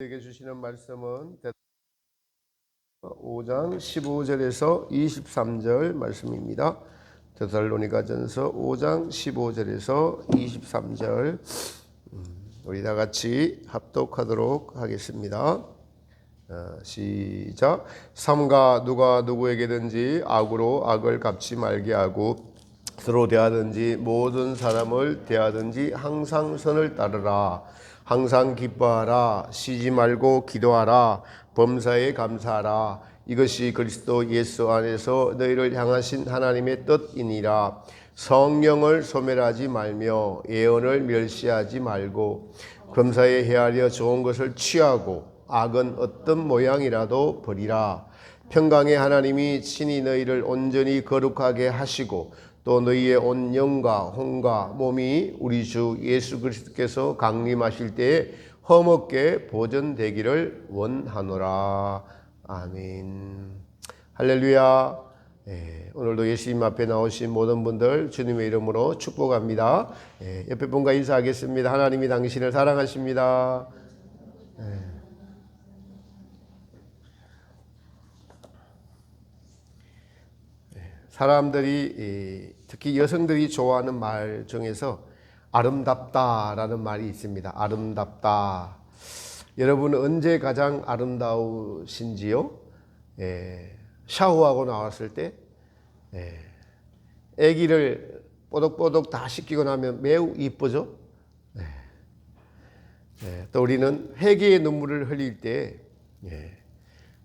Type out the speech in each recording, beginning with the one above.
우리에게 주시는 말씀은 5장 15절에서 23절 말씀입니다. 데살로니가전서 5장 15절에서 23절 우리 다 같이 합독하도록 하겠습니다. 시작. 삼가 누가 누구에게든지 악으로 악을 갚지 말게 하고 서로 대하든지 모든 사람을 대하든지 항상 선을 따르라. 항상 기뻐하라. 쉬지 말고 기도하라. 범사에 감사하라. 이것이 그리스도 예수 안에서 너희를 향하신 하나님의 뜻이니라. 성령을 소멸하지 말며 예언을 멸시하지 말고 범사에 헤아려 좋은 것을 취하고 악은 어떤 모양이라도 버리라. 평강의 하나님이 친히 너희를 온전히 거룩하게 하시고 또 너희의 온 영과 혼과 몸이 우리 주 예수 그리스도께서 강림하실 때에 험없게 보존되기를 원하노라. 아멘. 할렐루야. 오늘도 예수님 앞에 나오신 모든 분들 주님의 이름으로 축복합니다. 옆에 분과 인사하겠습니다. 하나님이 당신을 사랑하십니다. 사람들이 특히 여성들이 좋아하는 말 중에서 아름답다라는 말이 있습니다. 아름답다. 여러분은 언제 가장 아름다우신지요? 샤워하고 나왔을 때 아기를 뽀독뽀독 다 씻기고 나면 매우 이쁘죠? 또 우리는 회개의 눈물을 흘릴 때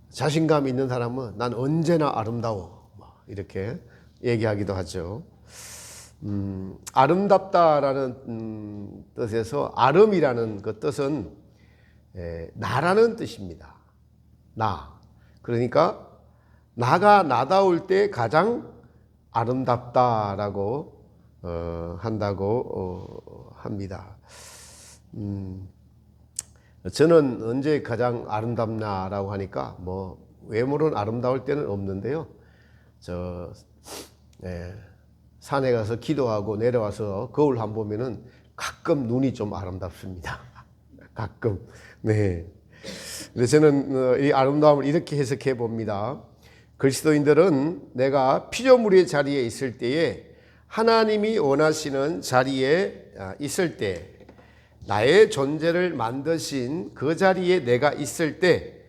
자신감 있는 사람은 난 언제나 아름다워 이렇게 얘기하기도 하죠. 아름답다라는 뜻에서 아름이라는 그 뜻은 나라는 뜻입니다. 나. 그러니까 나가 나다울 때 가장 아름답다라고 한다고 합니다. 저는 언제 가장 아름답나라고 하니까 뭐 외모는 아름다울 때는 없는데요. 산에 가서 기도하고 내려와서 거울 한 보면은 가끔 눈이 좀 아름답습니다. 가끔. 네. 그래서 저는 이 아름다움을 이렇게 해석해 봅니다. 그리스도인들은 내가 피조물의 자리에 있을 때에 하나님이 원하시는 자리에 있을 때 나의 존재를 만드신 그 자리에 내가 있을 때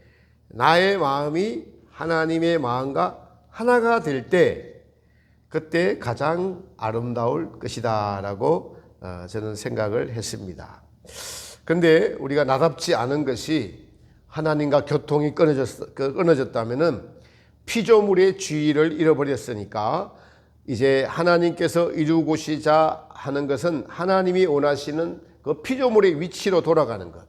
나의 마음이 하나님의 마음과 하나가 될 때 그때 가장 아름다울 것이다 라고 저는 생각을 했습니다. 그런데 우리가 나답지 않은 것이 하나님과 교통이 끊어졌다면 피조물의 주의를 잃어버렸으니까 이제 하나님께서 이루고시자 하는 것은 하나님이 원하시는 그 피조물의 위치로 돌아가는 것.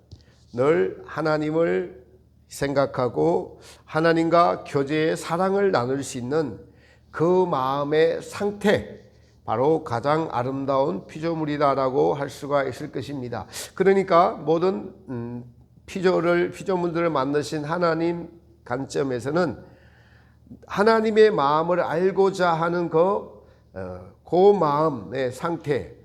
늘 하나님을 생각하고 하나님과 교제의 사랑을 나눌 수 있는 그 마음의 상태, 바로 가장 아름다운 피조물이다라고 할 수가 있을 것입니다. 그러니까 모든 피조물들을 만드신 하나님 관점에서는 하나님의 마음을 알고자 하는 그 마음의 상태,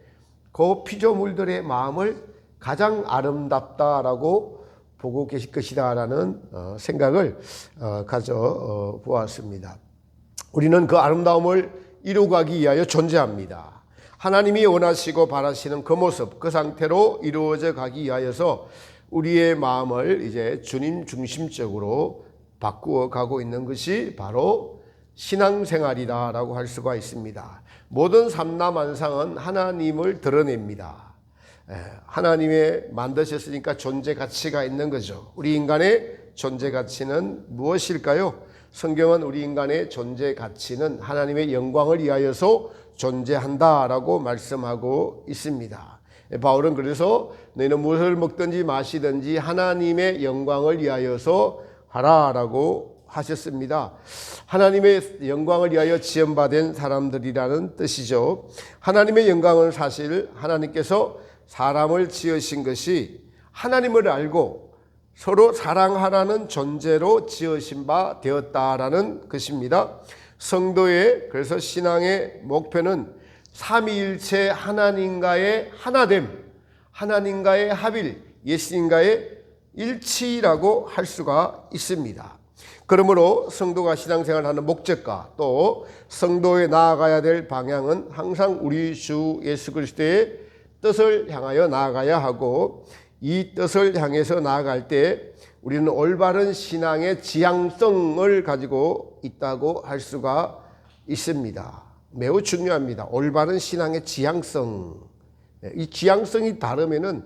그 피조물들의 마음을 가장 아름답다라고 보고 계실 것이다라는 생각을 가져보았습니다. 우리는 그 아름다움을 이루어가기 위하여 존재합니다. 하나님이 원하시고 바라시는 그 모습, 그 상태로 이루어져 가기 위하여서 우리의 마음을 이제 주님 중심적으로 바꾸어 가고 있는 것이 바로 신앙생활이다라고 할 수가 있습니다. 모든 삼라만상은 하나님을 드러냅니다. 하나님의 만드셨으니까 존재 가치가 있는 거죠. 우리 인간의 존재 가치는 무엇일까요? 성경은 우리 인간의 존재 가치는 하나님의 영광을 위하여서 존재한다라고 말씀하고 있습니다. 바울은 그래서 너희는 무엇을 먹든지 마시든지 하나님의 영광을 위하여서 하라라고 하셨습니다. 하나님의 영광을 위하여 지음받은 사람들이라는 뜻이죠. 하나님의 영광은 사실 하나님께서 사람을 지으신 것이 하나님을 알고 서로 사랑하라는 존재로 지으신 바 되었다라는 것입니다. 성도의 그래서 신앙의 목표는 삼위일체 하나님과의 하나됨, 하나님과의 합일, 예수님과의 일치라고 할 수가 있습니다. 그러므로 성도가 신앙생활하는 목적과 또 성도에 나아가야 될 방향은 항상 우리 주 예수 그리스도의 뜻을 향하여 나아가야 하고, 이 뜻을 향해서 나아갈 때 우리는 올바른 신앙의 지향성을 가지고 있다고 할 수가 있습니다. 매우 중요합니다. 올바른 신앙의 지향성. 이 지향성이 다르면은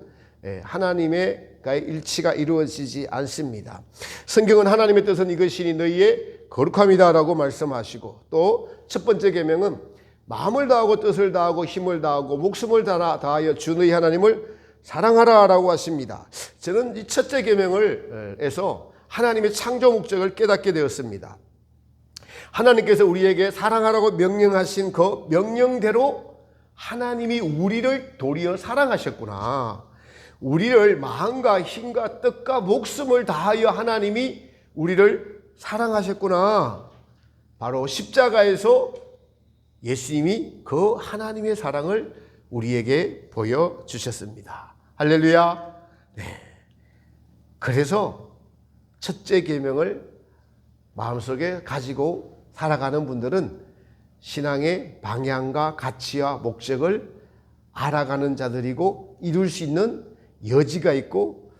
하나님의 일치가 이루어지지 않습니다. 성경은 하나님의 뜻은 이것이니 너희의 거룩함이다라고 말씀하시고, 또 첫 번째 계명은 마음을 다하고 뜻을 다하고 힘을 다하고 목숨을 다하여 주 너희 하나님을 사랑하라라고 하십니다. 저는 이 첫째 계명을 해서 하나님의 창조 목적을 깨닫게 되었습니다. 하나님께서 우리에게 사랑하라고 명령하신 그 명령대로 하나님이 우리를 도리어 사랑하셨구나. 우리를 마음과 힘과 뜻과 목숨을 다하여 하나님이 우리를 사랑하셨구나. 바로 십자가에서 예수님이 그 하나님의 사랑을 우리에게 보여주셨습니다. 할렐루야. 네. 그래서 첫째 계명을 마음속에 가지고 살아가는 분들은 신앙의 방향과 가치와 목적을 알아가는 자들이고, 이룰 수 있는 여지가 있고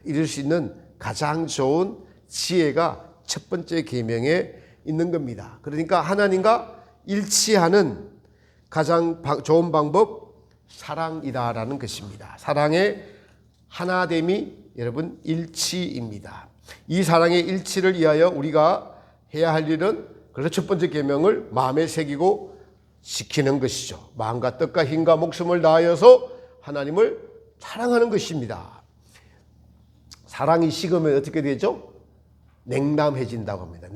이룰 수 있는 가장 좋은 지혜가 첫 번째 계명에 있는 겁니다. 그러니까 하나님과 일치하는 가장 좋은 방법, 사랑이다라는 것입니다. 사랑의 하나됨이 여러분 일치입니다. 이 사랑의 일치를 위하여 우리가 해야 할 일은, 그래서 첫 번째 계명을 마음에 새기고 지키는 것이죠. 마음과 뜻과 힘과 목숨을 다하여서 하나님을 사랑하는 것입니다. 사랑이 식으면 어떻게 되죠? 냉담해진다고 합니다.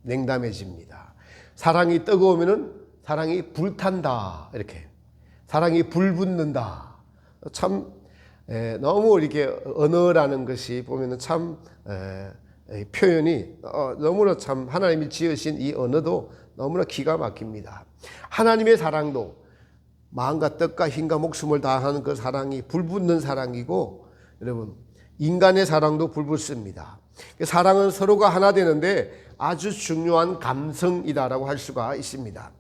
냉담해집니다. 사랑이 뜨거우면은 사랑이 불탄다, 이렇게. 사랑이 불붙는다. 참 너무 이렇게 언어라는 것이 보면은 참 표현이 너무나 참 하나님이 지으신 이 언어도 너무나 기가 막힙니다. 하나님의 사랑도 마음과 뜻과 힘과 목숨을 다하는 그 사랑이 불붙는 사랑이고, 여러분 인간의 사랑도 불붙습니다. 사랑은 서로가 하나 되는데 아주 중요한 감성이다라고 할 수가 있습니다.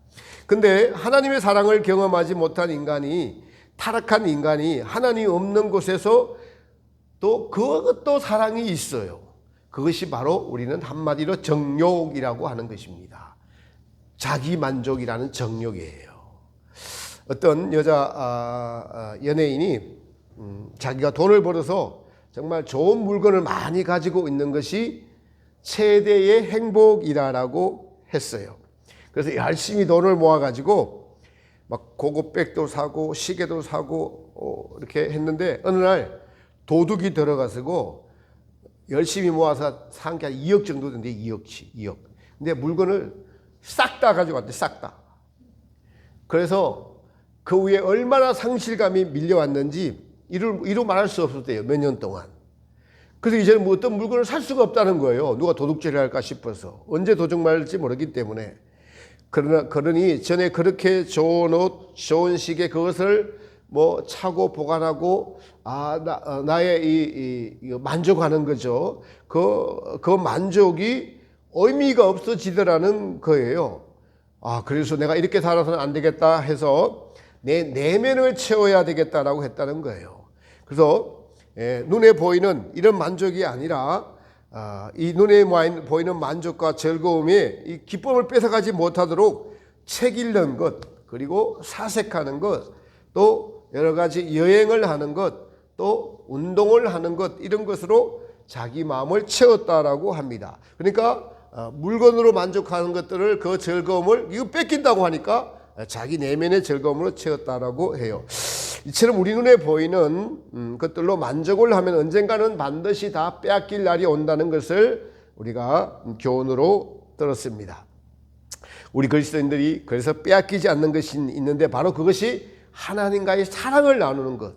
근데 하나님의 사랑을 경험하지 못한 인간이, 타락한 인간이 하나님 없는 곳에서 또 그것도 사랑이 있어요. 그것이 바로 우리는 한마디로 정욕이라고 하는 것입니다. 자기 만족이라는 정욕이에요. 어떤 여자 연예인이 자기가 돈을 벌어서 정말 좋은 물건을 많이 가지고 있는 것이 최대의 행복이라고 했어요. 그래서 열심히 돈을 모아가지고 막 고급 백도 사고 시계도 사고 이렇게 했는데, 어느 날 도둑이 들어가서 열심히 모아서 산 게 한 2억 정도 되는데, 2억. 근데 물건을 싹 다 가져갔대, 싹 다. 그래서 그 위에 얼마나 상실감이 밀려왔는지 이루 말할 수 없었대요, 몇 년 동안. 그래서 이제는 뭐 어떤 물건을 살 수가 없다는 거예요. 누가 도둑질을 할까 싶어서. 언제 도둑 맞을지 모르기 때문에. 그러니 전에 그렇게 좋은 옷, 좋은 시계, 그것을 뭐 차고 보관하고 나의 이 만족하는 거죠. 그 만족이 의미가 없어지더라는 거예요. 그래서 내가 이렇게 살아서는 안 되겠다 해서 내 내면을 채워야 되겠다라고 했다는 거예요. 그래서 눈에 보이는 이런 만족이 아니라 이 눈에 보이는 만족과 즐거움에 이 기쁨을 뺏어가지 못하도록 책 읽는 것, 그리고 사색하는 것, 또 여러 가지 여행을 하는 것, 또 운동을 하는 것, 이런 것으로 자기 마음을 채웠다라고 합니다. 그러니까 물건으로 만족하는 것들을, 그 즐거움을 이거 뺏긴다고 하니까 자기 내면의 즐거움으로 채웠다라고 해요. 이처럼 우리 눈에 보이는 것들로 만족을 하면 언젠가는 반드시 다 빼앗길 날이 온다는 것을 우리가 교훈으로 들었습니다. 우리 그리스도인들이 그래서 빼앗기지 않는 것이 있는데, 바로 그것이 하나님과의 사랑을 나누는 것,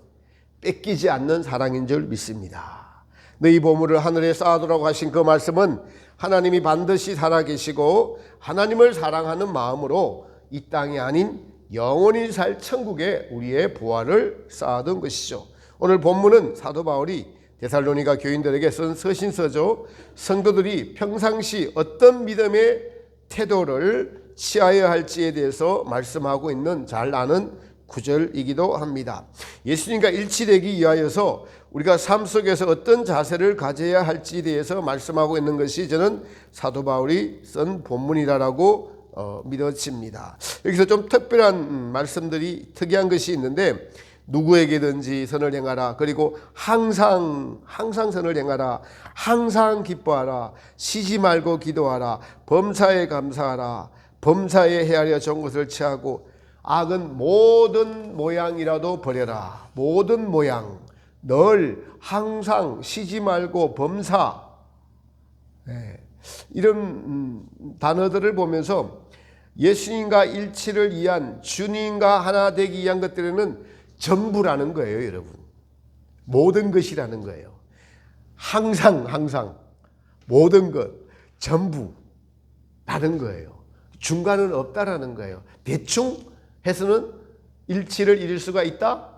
뺏기지 않는 사랑인 줄 믿습니다. 너희 보물을 하늘에 쌓아두라고 하신 그 말씀은 하나님이 반드시 살아계시고 하나님을 사랑하는 마음으로 이 땅이 아닌 영원히 살 천국에 우리의 부활을 쌓아둔 것이죠. 오늘 본문은 사도 바울이 데살로니가 교인들에게 쓴 서신서죠. 성도들이 평상시 어떤 믿음의 태도를 취하여야 할지에 대해서 말씀하고 있는 잘 아는 구절이기도 합니다. 예수님과 일치되기 위하여서 우리가 삶 속에서 어떤 자세를 가져야 할지에 대해서 말씀하고 있는 것이 저는 사도 바울이 쓴 본문이라고 믿어집니다. 여기서 좀 특별한 말씀들이 특이한 것이 있는데, 누구에게든지 선을 행하라, 그리고 항상 선을 행하라, 항상 기뻐하라, 쉬지 말고 기도하라, 범사에 감사하라, 범사에 헤아려 좋은 것을 취하고 악은 모든 모양이라도 버려라. 모든 모양, 늘 항상 쉬지 말고 범사, 이런 단어들을 보면서 예수님과 일치를 위한, 주님과 하나 되기 위한 것들에는 전부라는 거예요, 여러분. 모든 것이라는 거예요. 항상 모든 것 전부라는 거예요. 중간은 없다라는 거예요. 대충 해서는 일치를 이룰 수가 있다?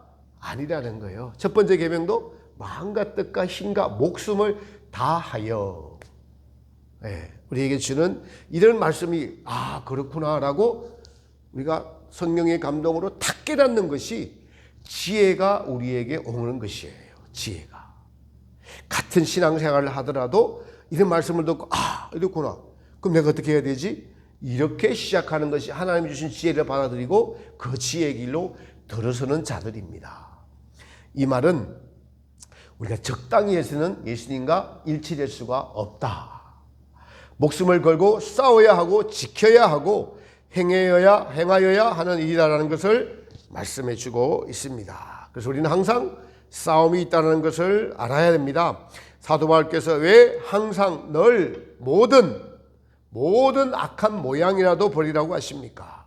아니라는 거예요. 첫 번째 계명도 마음과 뜻과 힘과 목숨을 다하여, 우리에게 주는 이런 말씀이 그렇구나라고 우리가 성령의 감동으로 탁 깨닫는 것이 지혜가 우리에게 오는 것이에요. 지혜가. 같은 신앙생활을 하더라도 이런 말씀을 듣고 이렇구나. 그럼 내가 어떻게 해야 되지? 이렇게 시작하는 것이 하나님이 주신 지혜를 받아들이고 그 지혜의 길로 들어서는 자들입니다. 이 말은 우리가 적당히 해서는 예수님과 일치될 수가 없다. 목숨을 걸고 싸워야 하고 지켜야 하고 행하여야 하는 일이라는 것을 말씀해 주고 있습니다. 그래서 우리는 항상 싸움이 있다는 것을 알아야 됩니다. 사도 바울께서 왜 항상 늘 모든 악한 모양이라도 버리라고 하십니까?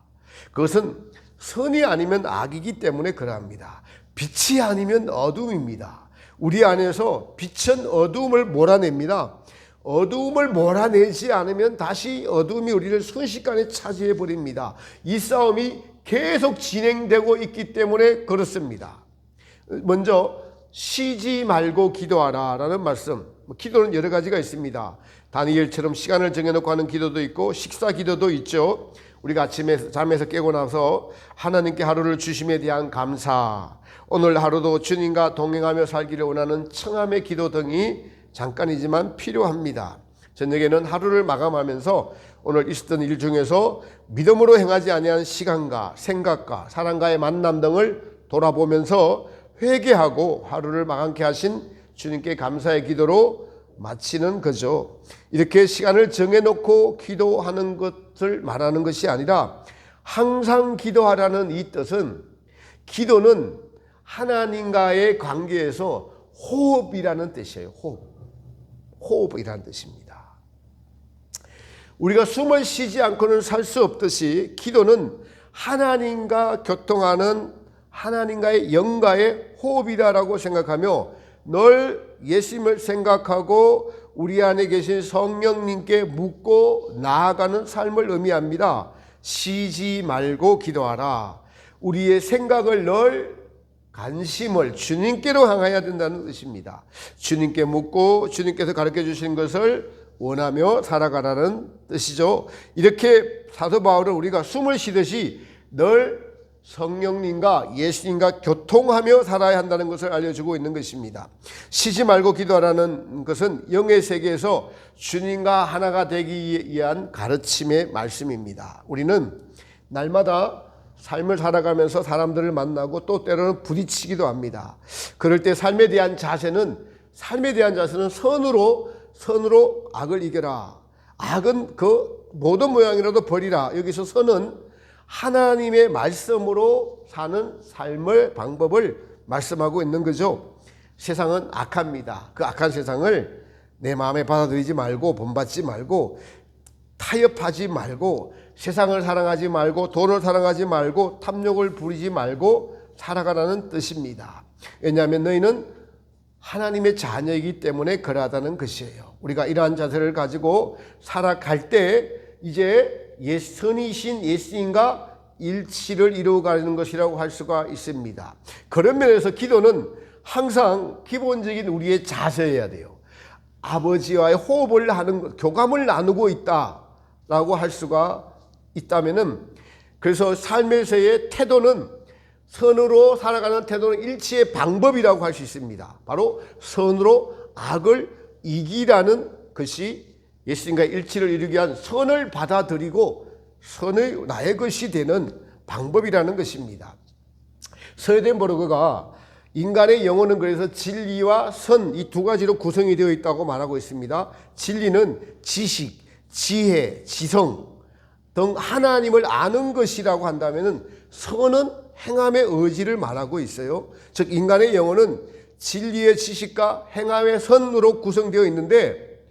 그것은 선이 아니면 악이기 때문에 그러합니다. 빛이 아니면 어둠입니다. 우리 안에서 빛은 어둠을 몰아냅니다. 어두움을 몰아내지 않으면 다시 어두움이 우리를 순식간에 차지해 버립니다. 이 싸움이 계속 진행되고 있기 때문에 그렇습니다. 먼저 쉬지 말고 기도하라 라는 말씀. 기도는 여러 가지가 있습니다. 다니엘처럼 시간을 정해놓고 하는 기도도 있고 식사 기도도 있죠. 우리가 아침에 잠에서 깨고 나서 하나님께 하루를 주심에 대한 감사, 오늘 하루도 주님과 동행하며 살기를 원하는 청함의 기도 등이 잠깐이지만 필요합니다. 저녁에는 하루를 마감하면서 오늘 있었던 일 중에서 믿음으로 행하지 아니한 시간과 생각과 사람과의 만남 등을 돌아보면서 회개하고 하루를 마감케 하신 주님께 감사의 기도로 마치는 거죠. 이렇게 시간을 정해놓고 기도하는 것을 말하는 것이 아니라 항상 기도하라는 이 뜻은, 기도는 하나님과의 관계에서 호흡이라는 뜻이에요. 호흡이라는 뜻입니다. 우리가 숨을 쉬지 않고는 살 수 없듯이 기도는 하나님과 교통하는, 하나님과의 영과의 호흡이다라고 생각하며 늘 예수님을 생각하고 우리 안에 계신 성령님께 묻고 나아가는 삶을 의미합니다. 쉬지 말고 기도하라. 우리의 생각을 늘 관심을 주님께로 향해야 된다는 뜻입니다. 주님께 묻고 주님께서 가르쳐 주신 것을 원하며 살아가라는 뜻이죠. 이렇게 사도 바울은 우리가 숨을 쉬듯이 늘 성령님과 예수님과 교통하며 살아야 한다는 것을 알려주고 있는 것입니다. 쉬지 말고 기도하라는 것은 영의 세계에서 주님과 하나가 되기 위한 가르침의 말씀입니다. 우리는 날마다 삶을 살아가면서 사람들을 만나고 또 때로는 부딪히기도 합니다. 그럴 때 삶에 대한 자세는 선으로 악을 이겨라. 악은 그 모든 모양이라도 버리라. 여기서 선은 하나님의 말씀으로 사는 삶의 방법을 말씀하고 있는 거죠. 세상은 악합니다. 그 악한 세상을 내 마음에 받아들이지 말고 본받지 말고 타협하지 말고 세상을 사랑하지 말고 돈을 사랑하지 말고 탐욕을 부리지 말고 살아가라는 뜻입니다. 왜냐하면 너희는 하나님의 자녀이기 때문에 그러하다는 것이에요. 우리가 이러한 자세를 가지고 살아갈 때 이제 선이신 예수님과 일치를 이루어가는 것이라고 할 수가 있습니다. 그런 면에서 기도는 항상 기본적인 우리의 자세여야 돼요. 아버지와의 호흡을 하는, 교감을 나누고 있다라고 할 수가 있다면은, 그래서 삶에서의 태도는, 선으로 살아가는 태도는 일치의 방법이라고 할 수 있습니다. 바로 선으로 악을 이기라는 것이 예수님과 일치를 이루기 위한 선을 받아들이고 선의 나의 것이 되는 방법이라는 것입니다. 스웨덴버그가 인간의 영혼은 그래서 진리와 선, 이 두 가지로 구성이 되어 있다고 말하고 있습니다. 진리는 지식, 지혜, 지성 등 하나님을 아는 것이라고 한다면, 선은 행함의 의지를 말하고 있어요. 즉 인간의 영혼은 진리의 지식과 행함의 선으로 구성되어 있는데,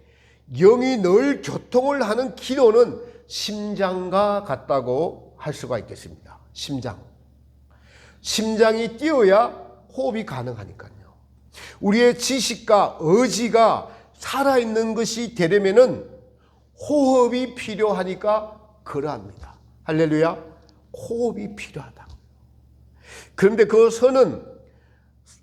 영이 늘 교통을 하는 기도는 심장과 같다고 할 수가 있겠습니다. 심장이 뛰어야 호흡이 가능하니까요. 우리의 지식과 의지가 살아있는 것이 되려면은 호흡이 필요하니까 그러합니다. 할렐루야. 호흡이 필요하다. 그런데 그 선은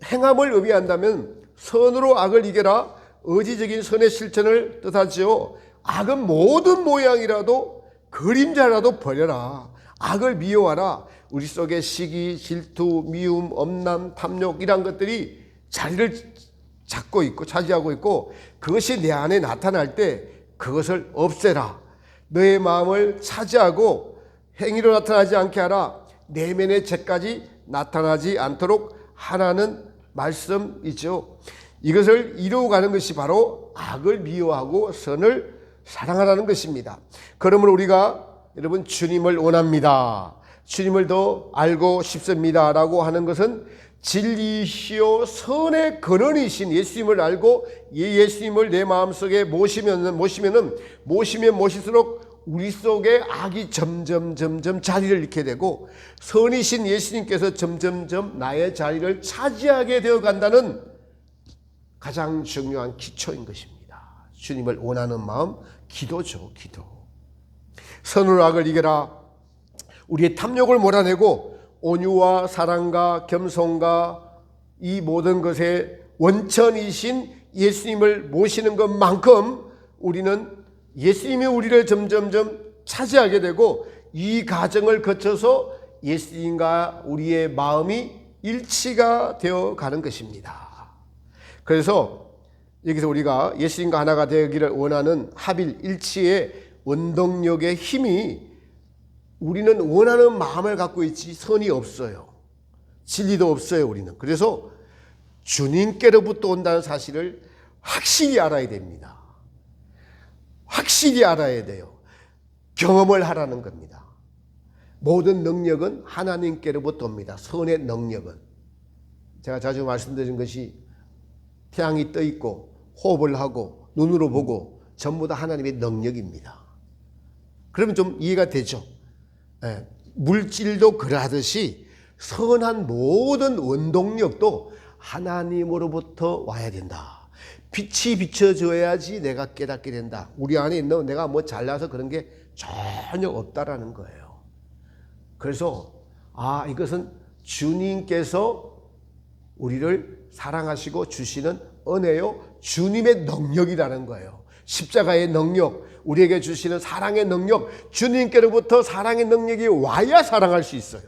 행함을 의미한다면, 선으로 악을 이겨라, 의지적인 선의 실천을 뜻하지요. 악은 모든 모양이라도 그림자라도 버려라. 악을 미워하라. 우리 속에 시기, 질투, 미움, 엄남, 탐욕 이런 것들이 자리를 잡고 있고 차지하고 있고, 그것이 내 안에 나타날 때 그것을 없애라. 너의 마음을 차지하고 행위로 나타나지 않게 하라. 내면의 죄까지 나타나지 않도록 하라는 말씀이죠. 이것을 이루어가는 것이 바로 악을 미워하고 선을 사랑하라는 것입니다. 그러므로 우리가 여러분 주님을 원합니다, 주님을 더 알고 싶습니다 라고 하는 것은 진리시요 선의 근원이신 예수님을 알고 예수님을 내 마음속에 모시면 모실수록 우리 속에 악이 점점 자리를 잃게 되고, 선이신 예수님께서 점점 나의 자리를 차지하게 되어 간다는 가장 중요한 기초인 것입니다. 주님을 원하는 마음, 기도죠. 기도. 선으로 악을 이겨라. 우리의 탐욕을 몰아내고 온유와 사랑과 겸손과 이 모든 것의 원천이신 예수님을 모시는 것만큼 우리는 예수님이 우리를 점점점 차지하게 되고, 이 과정을 거쳐서 예수님과 우리의 마음이 일치가 되어 가는 것입니다. 그래서 여기서 우리가 예수님과 하나가 되기를 원하는 합일 일치의 원동력의 힘이, 우리는 원하는 마음을 갖고 있지 선이 없어요. 진리도 없어요. 우리는. 그래서 주님께로부터 온다는 사실을 확실히 알아야 됩니다. 확실히 알아야 돼요. 경험을 하라는 겁니다. 모든 능력은 하나님께로부터 옵니다. 선의 능력은. 제가 자주 말씀드린 것이, 태양이 떠 있고 호흡을 하고 눈으로 보고 전부 다 하나님의 능력입니다. 그러면 좀 이해가 되죠? 예, 물질도 그러하듯이 선한 모든 원동력도 하나님으로부터 와야 된다. 빛이 비춰줘야지 내가 깨닫게 된다. 우리 안에 있는 내가 뭐 잘나서 그런 게 전혀 없다라는 거예요. 그래서 이것은 주님께서 우리를 사랑하시고 주시는 은혜요, 주님의 능력이라는 거예요. 십자가의 능력, 우리에게 주시는 사랑의 능력, 주님께로부터 사랑의 능력이 와야 사랑할 수 있어요.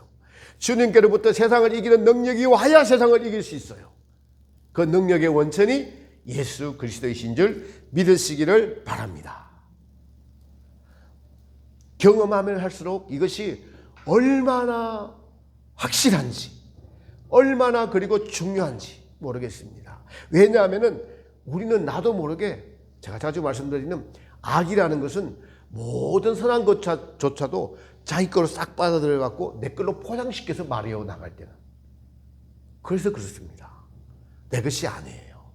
주님께로부터 세상을 이기는 능력이 와야 세상을 이길 수 있어요. 그 능력의 원천이 예수 그리스도이신 줄 믿으시기를 바랍니다. 경험하면 할수록 이것이 얼마나 확실한지, 얼마나 그리고 중요한지 모르겠습니다. 왜냐하면 우리는 나도 모르게, 제가 자주 말씀드리는 악이라는 것은 모든 선한 것조차도 자기 거로 싹 받아들여갖고 내 걸로 포장시켜서 말이어 나갈 때는. 그래서 그렇습니다. 내 것이 아니에요.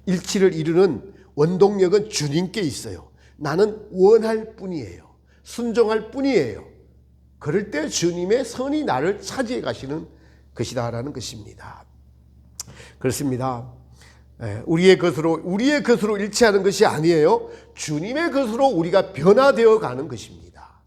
일치를 이루는 원동력은 주님께 있어요. 나는 원할 뿐이에요. 순종할 뿐이에요. 그럴 때 주님의 선이 나를 차지해 가시는 것이다라는 것입니다. 그렇습니다. 우리의 것으로 일치하는 것이 아니에요. 주님의 것으로 우리가 변화되어 가는 것입니다.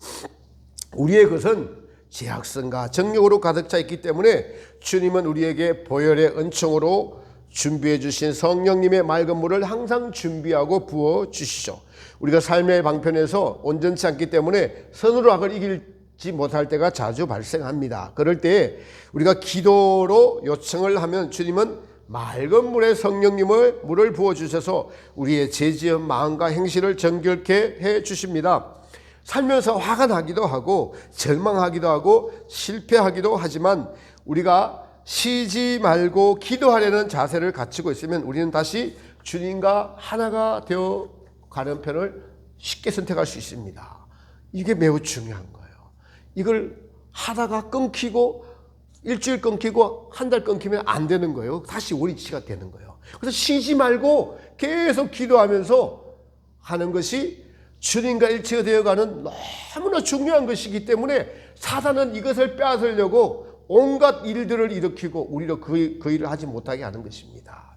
우리의 것은 죄악성과 정욕으로 가득 차 있기 때문에 주님은 우리에게 보혈의 은총으로 준비해 주신 성령님의 맑은 물을 항상 준비하고 부어 주시죠. 우리가 삶의 방편에서 온전치 않기 때문에 선으로 악을 이기지 못할 때가 자주 발생합니다. 그럴 때 우리가 기도로 요청을 하면 주님은 맑은 물에 성령님의 물을 부어 주셔서 우리의 죄지은 마음과 행실을 정결케 해 주십니다. 살면서 화가 나기도 하고 절망하기도 하고 실패하기도 하지만 우리가 쉬지 말고 기도하려는 자세를 갖추고 있으면 우리는 다시 주님과 하나가 되어 가는 편을 쉽게 선택할 수 있습니다. 이게 매우 중요한 거예요. 이걸 하다가 끊기고 일주일 끊기고 한 달 끊기면 안 되는 거예요. 다시 원위치가 되는 거예요. 그래서 쉬지 말고 계속 기도하면서 하는 것이 주님과 일치가 되어가는 너무나 중요한 것이기 때문에 사단은 이것을 빼앗으려고 온갖 일들을 일으키고 우리로 그 일을 하지 못하게 하는 것입니다.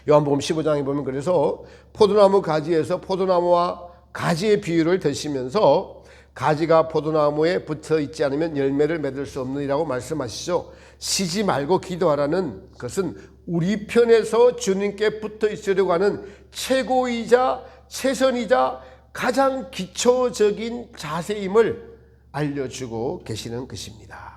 요한복음 15장에 보면 그래서 포도나무 가지에서 포도나무와 가지의 비유를 드시면서 가지가 포도나무에 붙어 있지 않으면 열매를 맺을 수 없느니라고 말씀하시죠. 쉬지 말고 기도하라는 것은 우리 편에서 주님께 붙어 있으려고 하는 최고이자 최선이자 가장 기초적인 자세임을 알려주고 계시는 것입니다.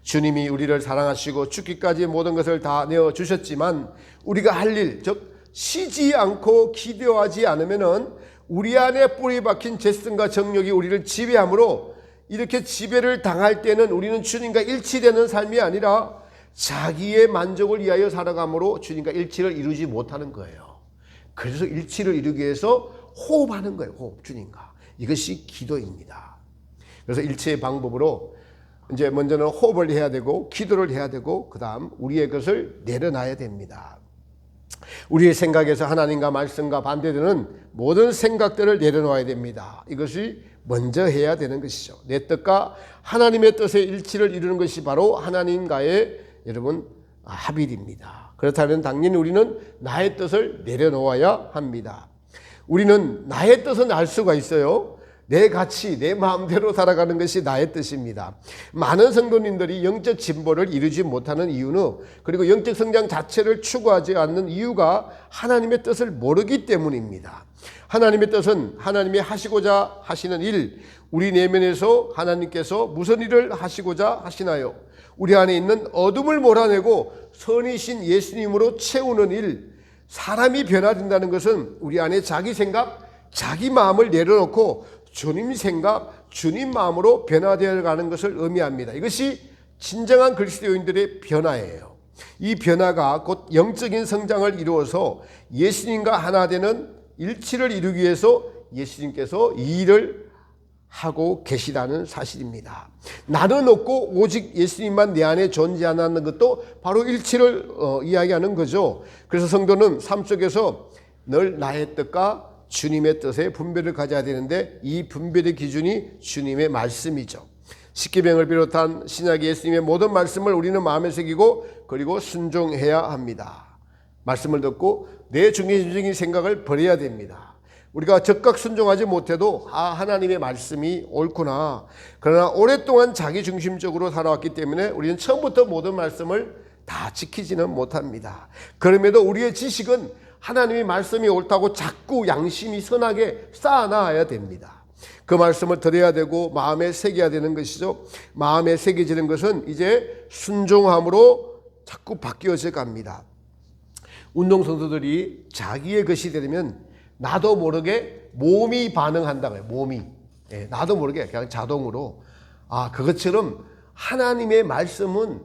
주님이 우리를 사랑하시고 죽기까지 모든 것을 다 내어주셨지만 우리가 할 일, 즉 쉬지 않고 기도하지 않으면 우리 안에 뿌리 박힌 죄성과 정욕이 우리를 지배하므로 이렇게 지배를 당할 때는 우리는 주님과 일치되는 삶이 아니라 자기의 만족을 위하여 살아가므로 주님과 일치를 이루지 못하는 거예요. 그래서 일치를 이루기 위해서 호흡하는 거예요. 호흡, 주님과. 이것이 기도입니다. 그래서 일치의 방법으로 이제 먼저는 호흡을 해야 되고 기도를 해야 되고 그 다음 우리의 것을 내려놔야 됩니다. 우리의 생각에서 하나님과 말씀과 반대되는 모든 생각들을 내려놓아야 됩니다. 이것이 먼저 해야 되는 것이죠. 내 뜻과 하나님의 뜻의 일치를 이루는 것이 바로 하나님과의 여러분 합일입니다. 그렇다면 당연히 우리는 나의 뜻을 내려놓아야 합니다. 우리는 나의 뜻은 알 수가 있어요. 내 가치, 내 마음대로 살아가는 것이 나의 뜻입니다. 많은 성도님들이 영적 진보를 이루지 못하는 이유는 그리고 영적 성장 자체를 추구하지 않는 이유가 하나님의 뜻을 모르기 때문입니다. 하나님의 뜻은 하나님이 하시고자 하시는 일, 우리 내면에서 하나님께서 무슨 일을 하시고자 하시나요? 우리 안에 있는 어둠을 몰아내고 선이신 예수님으로 채우는 일, 사람이 변화된다는 것은 우리 안에 자기 생각, 자기 마음을 내려놓고 주님 생각, 주님 마음으로 변화되어 가는 것을 의미합니다. 이것이 진정한 그리스도인들의 변화예요. 이 변화가 곧 영적인 성장을 이루어서 예수님과 하나 되는 일치를 이루기 위해서 예수님께서 이 일을 하고 계시다는 사실입니다. 나는 없고 오직 예수님만 내 안에 존재하는 것도 바로 일치를 이야기하는 거죠. 그래서 성도는 삶 속에서 늘 나의 뜻과 주님의 뜻에 분별을 가져야 되는데 이 분별의 기준이 주님의 말씀이죠. 십계명을 비롯한 신약 예수님의 모든 말씀을 우리는 마음에 새기고 그리고 순종해야 합니다. 말씀을 듣고 내 중심적인 생각을 버려야 됩니다. 우리가 적극 순종하지 못해도 하나님의 말씀이 옳구나. 그러나 오랫동안 자기 중심적으로 살아왔기 때문에 우리는 처음부터 모든 말씀을 다 지키지는 못합니다. 그럼에도 우리의 지식은 하나님의 말씀이 옳다고 자꾸 양심이 선하게 쌓아놔야 됩니다. 그 말씀을 들어야 되고 마음에 새겨야 되는 것이죠. 마음에 새겨지는 것은 이제 순종함으로 자꾸 바뀌어져 갑니다. 운동선수들이 자기의 것이 되면 나도 모르게 몸이 반응한다고요. 몸이. 나도 모르게 그냥 자동으로. 그것처럼 하나님의 말씀은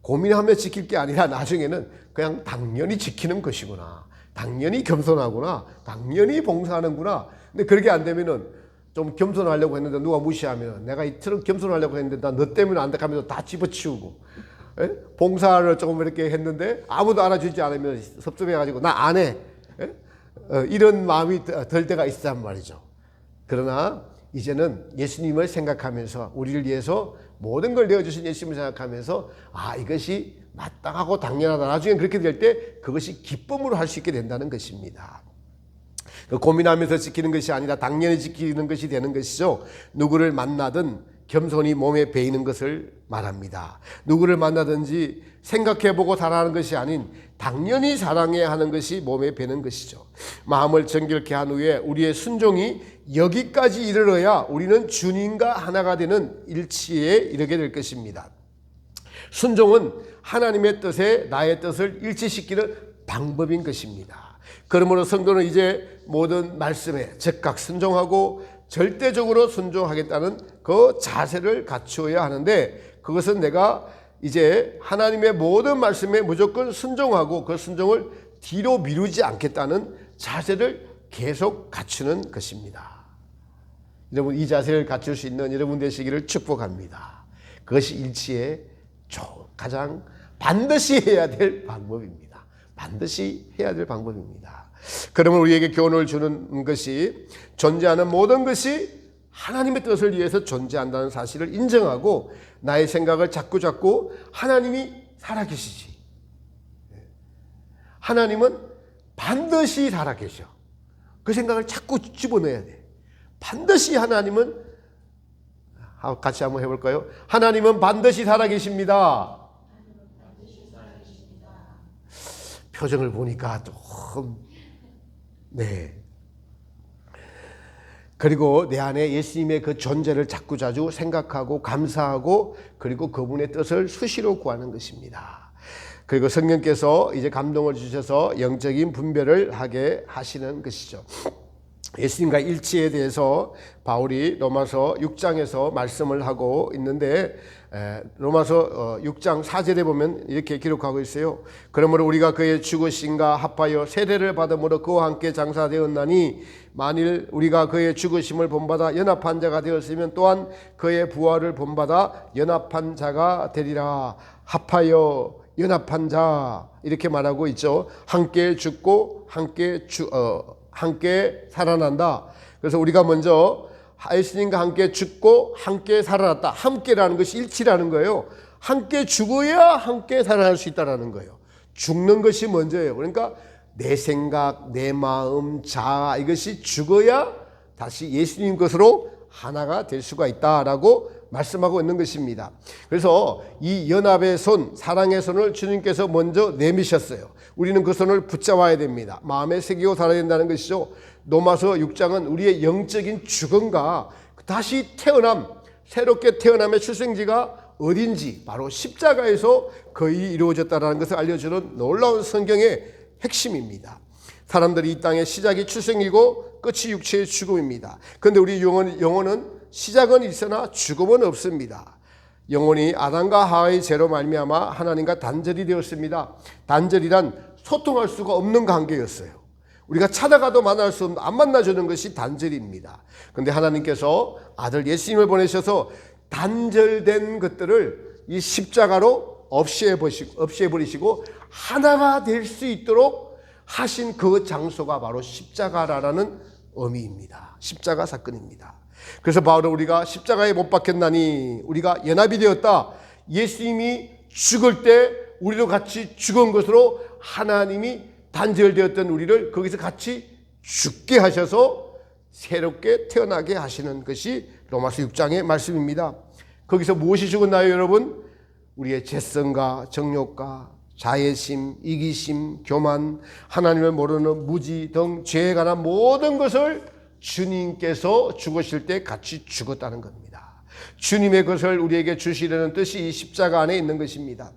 고민하며 지킬 게 아니라 나중에는 그냥 당연히 지키는 것이구나. 당연히 겸손하구나. 당연히 봉사하는구나. 근데 그렇게 안 되면은 좀 겸손하려고 했는데 누가 무시하면 내가 이처럼 겸손하려고 했는데 나 너 때문에 안 돼가면서 다 집어치우고 봉사를 조금 이렇게 했는데 아무도 알아주지 않으면 섭섭해가지고 나 안 해. 이런 마음이 들 때가 있단 말이죠. 그러나 이제는 예수님을 생각하면서 우리를 위해서 모든 걸 내어주신 예수님을 생각하면서 이것이 마땅하고 당연하다. 나중에 그렇게 될 때 그것이 기쁨으로 할 수 있게 된다는 것입니다. 고민하면서 지키는 것이 아니라 당연히 지키는 것이 되는 것이죠. 누구를 만나든 겸손히 몸에 배이는 것을 말합니다. 누구를 만나든지 생각해보고 살아가는 것이 아닌 당연히 사랑해야 하는 것이 몸에 배는 것이죠. 마음을 정결케 한 후에 우리의 순종이 여기까지 이르러야 우리는 주님과 하나가 되는 일치에 이르게 될 것입니다. 순종은 하나님의 뜻에 나의 뜻을 일치시키는 방법인 것입니다. 그러므로 성도는 이제 모든 말씀에 즉각 순종하고 절대적으로 순종하겠다는 그 자세를 갖추어야 하는데, 그것은 내가 이제 하나님의 모든 말씀에 무조건 순종하고 그 순종을 뒤로 미루지 않겠다는 자세를 계속 갖추는 것입니다. 여러분, 이 자세를 갖출 수 있는 여러분 되시기를 축복합니다. 그것이 일치의 가장 반드시 해야 될 방법입니다. 반드시 해야 될 방법입니다. 그러면 우리에게 교훈을 주는 것이, 존재하는 모든 것이 하나님의 뜻을 위해서 존재한다는 사실을 인정하고 나의 생각을 자꾸 하나님이 살아계시지. 하나님은 반드시 살아계셔. 그 생각을 자꾸 집어넣어야 돼. 반드시 하나님은, 같이 한번 해볼까요? 하나님은 반드시 살아계십니다. 표정을 보니까 조금, 그리고 내 안에 예수님의 그 존재를 자꾸자주 생각하고 감사하고, 그리고 그분의 뜻을 수시로 구하는 것입니다. 그리고 성령께서 이제 감동을 주셔서 영적인 분별을 하게 하시는 것이죠. 예수님과 일치에 대해서 바울이 로마서 6장에서 말씀을 하고 있는데, 로마서 6장 4절에 보면 이렇게 기록하고 있어요. 그러므로 우리가 그의 죽으심과 합하여 세례를 받음으로 그와 함께 장사되었나니, 만일 우리가 그의 죽으심을 본받아 연합한 자가 되었으면 또한 그의 부활을 본받아 연합한 자가 되리라. 합하여 연합한 자, 이렇게 말하고 있죠. 함께 죽고 함께 살아난다. 그래서 우리가 먼저 예수님과 함께 죽고 함께 살아났다. 함께라는 것이 일치라는 거예요. 함께 죽어야 함께 살아날 수 있다는 거예요. 죽는 것이 먼저예요. 그러니까 내 생각, 내 마음, 자아, 이것이 죽어야 다시 예수님 것으로 하나가 될 수가 있다라고 말씀하고 있는 것입니다. 그래서 이 연합의 손, 사랑의 손을 주님께서 먼저 내미셨어요. 우리는 그 손을 붙잡아야 됩니다. 마음에 새기고 살아야 된다는 것이죠. 로마서 6장은 우리의 영적인 죽음과 다시 태어남, 새롭게 태어남의 출생지가 어딘지 바로 십자가에서 거의 이루어졌다는 것을 알려주는 놀라운 성경의 핵심입니다. 사람들이 이 땅의 시작이 출생이고 끝이 육체의 죽음입니다. 그런데 우리 영혼은 시작은 있으나 죽음은 없습니다. 영혼이 아담과 하와의 죄로 말미암아 하나님과 단절이 되었습니다. 단절이란 소통할 수가 없는 관계였어요. 우리가 찾아가도 만날 수 없는, 안 만나주는 것이 단절입니다. 그런데 하나님께서 아들 예수님을 보내셔서 단절된 것들을 이 십자가로 없애버리시고 하나가 될 수 있도록 하신 그 장소가 바로 십자가라는 의미입니다. 십자가 사건입니다. 그래서 바로 우리가 십자가에 못 박혔나니 우리가 연합이 되었다. 예수님이 죽을 때 우리도 같이 죽은 것으로 하나님이 단절되었던 우리를 거기서 같이 죽게 하셔서 새롭게 태어나게 하시는 것이 로마서 6장의 말씀입니다. 거기서 무엇이 죽었나요, 여러분? 우리의 죄성과 정욕과 자애심, 이기심, 교만, 하나님을 모르는 무지 등 죄에 관한 모든 것을 주님께서 죽으실 때 같이 죽었다는 겁니다. 주님의 것을 우리에게 주시려는 뜻이 이 십자가 안에 있는 것입니다.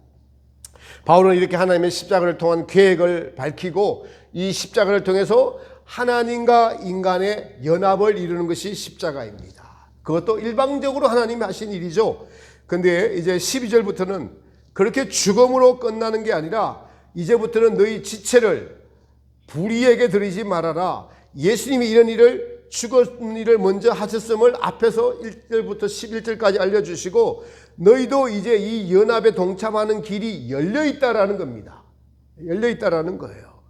바울은 이렇게 하나님의 십자가를 통한 계획을 밝히고 이 십자가를 통해서 하나님과 인간의 연합을 이루는 것이 십자가입니다. 그것도 일방적으로 하나님이 하신 일이죠. 근데 이제 12절부터는 그렇게 죽음으로 끝나는 게 아니라 이제부터는 너희 지체를 불의에게 드리지 말아라. 예수님이 이런 일을, 죽은 일을 먼저 하셨음을 앞에서 1절부터 11절까지 알려주시고 너희도 이제 이 연합에 동참하는 길이 열려있다라는 겁니다. 열려있다라는 거예요.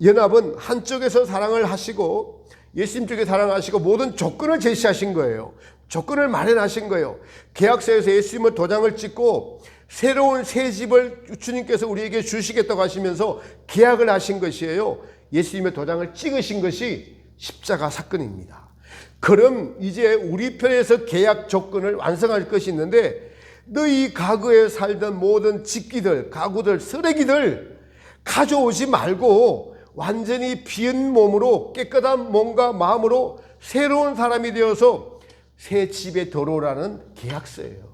연합은 한쪽에서 사랑을 하시고 예수님 쪽에 사랑하시고 모든 조건을 제시하신 거예요. 조건을 마련하신 거예요. 계약서에서 예수님은 도장을 찍고 새로운 새 집을 주님께서 우리에게 주시겠다고 하시면서 계약을 하신 것이에요. 예수님의 도장을 찍으신 것이 십자가 사건입니다. 그럼 이제 우리 편에서 계약 조건을 완성할 것이 있는데 너희 과거에 살던 모든 집기들, 가구들, 쓰레기들 가져오지 말고 완전히 비은 몸으로 깨끗한 몸과 마음으로 새로운 사람이 되어서 새 집에 들어오라는 계약서예요.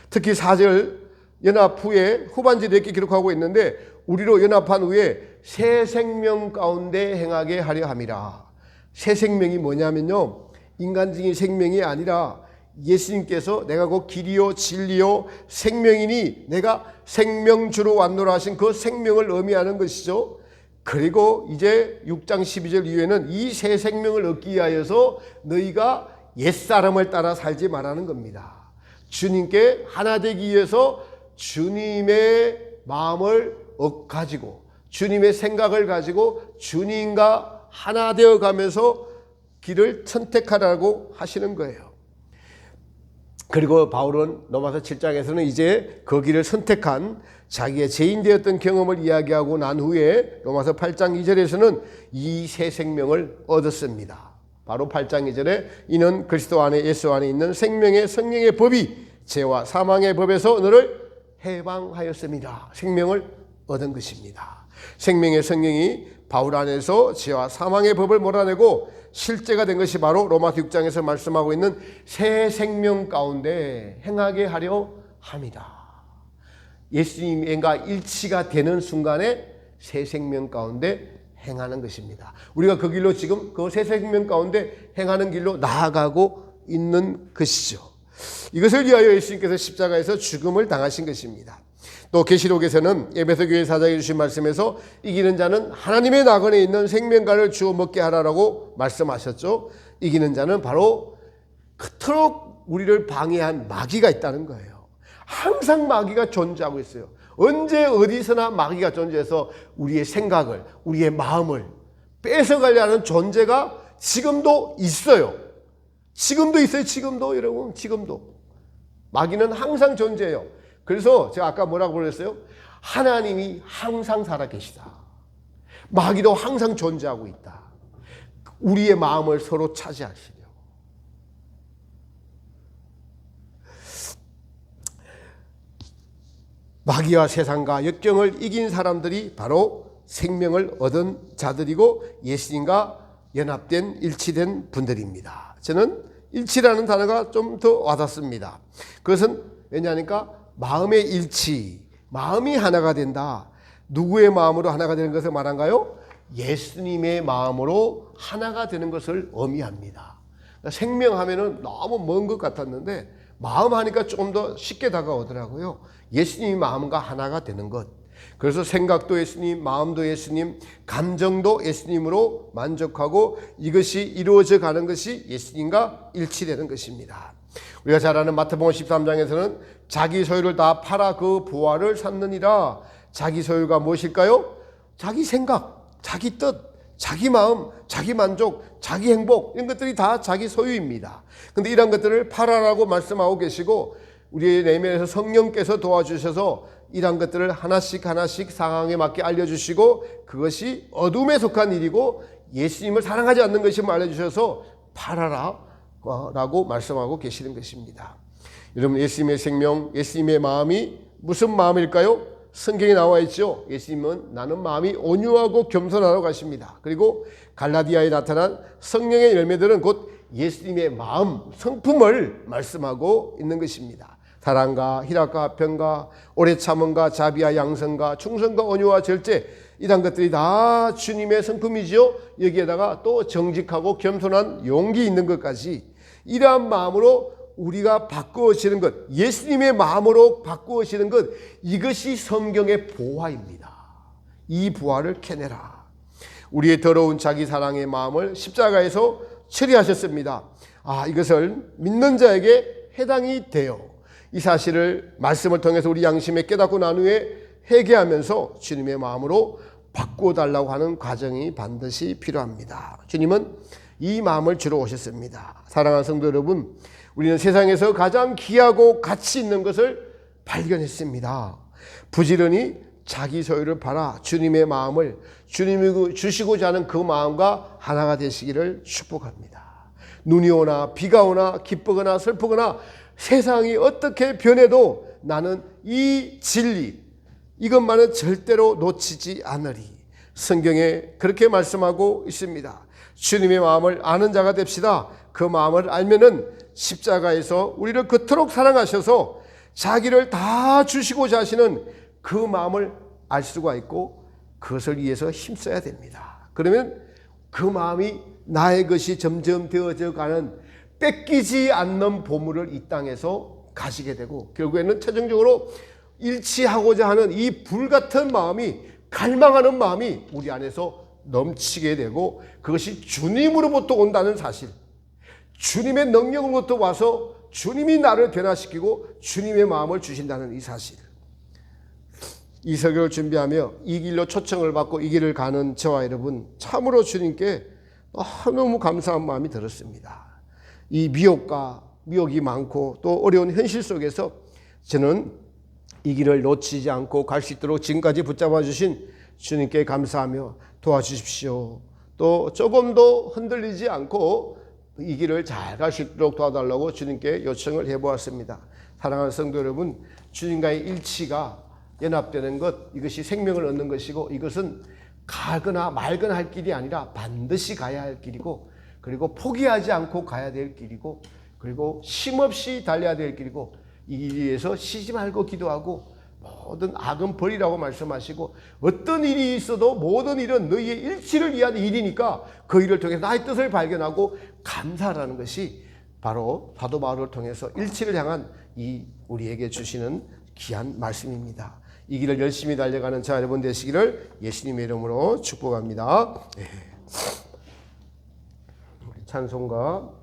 특히 4절 연합 후에 후반절에 이렇게 기록하고 있는데 우리로 연합한 후에 새 생명 가운데 행하게 하려 함이라. 새 생명이 뭐냐면요, 인간적인 생명이 아니라 예수님께서 내가 곧 길이요 진리요 생명이니 내가 생명주로 왔노라 하신 그 생명을 의미하는 것이죠. 그리고 이제 6장 12절 이후에는 이 새 생명을 얻기 위하여서 너희가 옛사람을 따라 살지 말라는 겁니다. 주님께 하나 되기 위해서 주님의 마음을 가지고 주님의 생각을 가지고 주님과 하나 되어 가면서 길을 선택하라고 하시는 거예요. 그리고 바울은 로마서 7장에서는 이제 그 길을 선택한 자기의 죄인 되었던 경험을 이야기하고 난 후에 로마서 8장 2절에서는 이 새 생명을 얻었습니다. 바로 8장 2절에 이는 그리스도 안에 예수 안에 있는 생명의 성령의 법이 죄와 사망의 법에서 너를 해방하였습니다. 생명을 얻은 것입니다. 생명의 성령이 바울 안에서 죄와 사망의 법을 몰아내고 실제가 된 것이 바로 로마서 6장에서 말씀하고 있는 새 생명 가운데 행하게 하려 합니다. 예수님과 일치가 되는 순간에 새 생명 가운데 행하는 것입니다. 우리가 그 길로 지금 그 새 생명 가운데 행하는 길로 나아가고 있는 것이죠. 이것을 위하여 예수님께서 십자가에서 죽음을 당하신 것입니다. 또 계시록에서는 에베소 교회 사장이 주신 말씀에서 이기는 자는 하나님의 낙원에 있는 생명과를 주워 먹게 하라라고 말씀하셨죠. 이기는 자는 바로 그토록 우리를 방해한 마귀가 있다는 거예요. 항상 마귀가 존재하고 있어요. 언제 어디서나 마귀가 존재해서 우리의 생각을, 우리의 마음을 뺏어가려 하는 존재가 지금도 있어요. 지금도 있어요. 지금도 여러분, 지금도 마귀는 항상 존재해요. 그래서 제가 아까 뭐라고 그랬어요? 하나님이 항상 살아계시다. 마귀도 항상 존재하고 있다. 우리의 마음을 서로 차지하시려. 마귀와 세상과 역경을 이긴 사람들이 바로 생명을 얻은 자들이고 예수님과 연합된 일치된 분들입니다. 저는 일치라는 단어가 좀 더 와닿습니다. 그것은 왜냐하니까 마음의 일치, 마음이 하나가 된다. 누구의 마음으로 하나가 되는 것을 말한가요? 예수님의 마음으로 하나가 되는 것을 의미합니다. 생명하면은 너무 먼 것 같았는데 마음 하니까 조금 더 쉽게 다가오더라고요. 예수님의 마음과 하나가 되는 것. 그래서 생각도 예수님, 마음도 예수님, 감정도 예수님으로 만족하고 이것이 이루어져 가는 것이 예수님과 일치되는 것입니다. 우리가 잘 아는 마태복음 13장에서는 자기 소유를 다 팔아 그 부활을 샀느니라. 자기 소유가 무엇일까요? 자기 생각, 자기 뜻, 자기 마음, 자기 만족, 자기 행복, 이런 것들이 다 자기 소유입니다. 그런데 이런 것들을 팔아라고 말씀하고 계시고 우리의 내면에서 성령께서 도와주셔서 이런 것들을 하나씩 하나씩 상황에 맞게 알려주시고 그것이 어둠에 속한 일이고 예수님을 사랑하지 않는 것임을 알려주셔서 팔아라 라고 말씀하고 계시는 것입니다. 여러분, 예수님의 생명, 예수님의 마음이 무슨 마음일까요? 성경에 나와 있죠. 예수님은 나는 마음이 온유하고 겸손하라고 하십니다. 그리고 갈라디아에 나타난 성령의 열매들은 곧 예수님의 마음, 성품을 말씀하고 있는 것입니다. 사랑과 희락과 평과 오래 참음과 자비와 양선과 충성과 온유와 절제, 이런 것들이 다 주님의 성품이죠. 여기에다가 또 정직하고 겸손한 용기 있는 것까지, 이러한 마음으로 우리가 바꾸어지는 것, 예수님의 마음으로 바꾸어지는 것, 이것이 성경의 보화입니다. 이 부활을 캐내라. 우리의 더러운 자기 사랑의 마음을 십자가에서 처리하셨습니다. 이것을 믿는 자에게 해당이 돼요. 이 사실을 말씀을 통해서 우리 양심에 깨닫고 난 후에 회개하면서 주님의 마음으로 바꾸어 달라고 하는 과정이 반드시 필요합니다. 주님은 이 마음을 주러 오셨습니다. 사랑하는 성도 여러분, 우리는 세상에서 가장 귀하고 가치 있는 것을 발견했습니다. 부지런히 자기 소유를 팔아 주님의 마음을 주님이 주시고자 하는 그 마음과 하나가 되시기를 축복합니다. 눈이 오나 비가 오나 기쁘거나 슬프거나 세상이 어떻게 변해도 나는 이 진리 이것만은 절대로 놓치지 않으리. 성경에 그렇게 말씀하고 있습니다. 주님의 마음을 아는 자가 됩시다. 그 마음을 알면은 십자가에서 우리를 그토록 사랑하셔서 자기를 다 주시고자 하시는 그 마음을 알 수가 있고 그것을 위해서 힘써야 됩니다. 그러면 그 마음이 나의 것이 점점 되어져 가는 뺏기지 않는 보물을 이 땅에서 가지게 되고 결국에는 최종적으로 일치하고자 하는 이 불같은 마음이 갈망하는 마음이 우리 안에서 넘치게 되고 그것이 주님으로부터 온다는 사실, 주님의 능력으로부터 와서 주님이 나를 변화시키고 주님의 마음을 주신다는 이 사실. 이 설교를 준비하며 이 길로 초청을 받고 이 길을 가는 저와 여러분 참으로 주님께 너무 감사한 마음이 들었습니다. 이 미혹이 많고 또 어려운 현실 속에서 저는 이 길을 놓치지 않고 갈 수 있도록 지금까지 붙잡아 주신 주님께 감사하며 도와주십시오. 또 조금도 흔들리지 않고 이 길을 잘 갈 수 있도록 도와달라고 주님께 요청을 해보았습니다. 사랑하는 성도 여러분, 주님과의 일치가 연합되는 것, 이것이 생명을 얻는 것이고 이것은 가거나 말거나 할 길이 아니라 반드시 가야 할 길이고 그리고 포기하지 않고 가야 될 길이고 그리고 쉼없이 달려야 될 길이고 이 길 위해서 쉬지 말고 기도하고 모든 악은 버리라고 말씀하시고 어떤 일이 있어도 모든 일은 너희의 일치를 위한 일이니까 그 일을 통해서 나의 뜻을 발견하고 감사하라는 것이 바로 사도 바울을 통해서 일치를 향한 이 우리에게 주시는 귀한 말씀입니다. 이 길을 열심히 달려가는 자 여러분 되시기를 예수님의 이름으로 축복합니다. 찬송가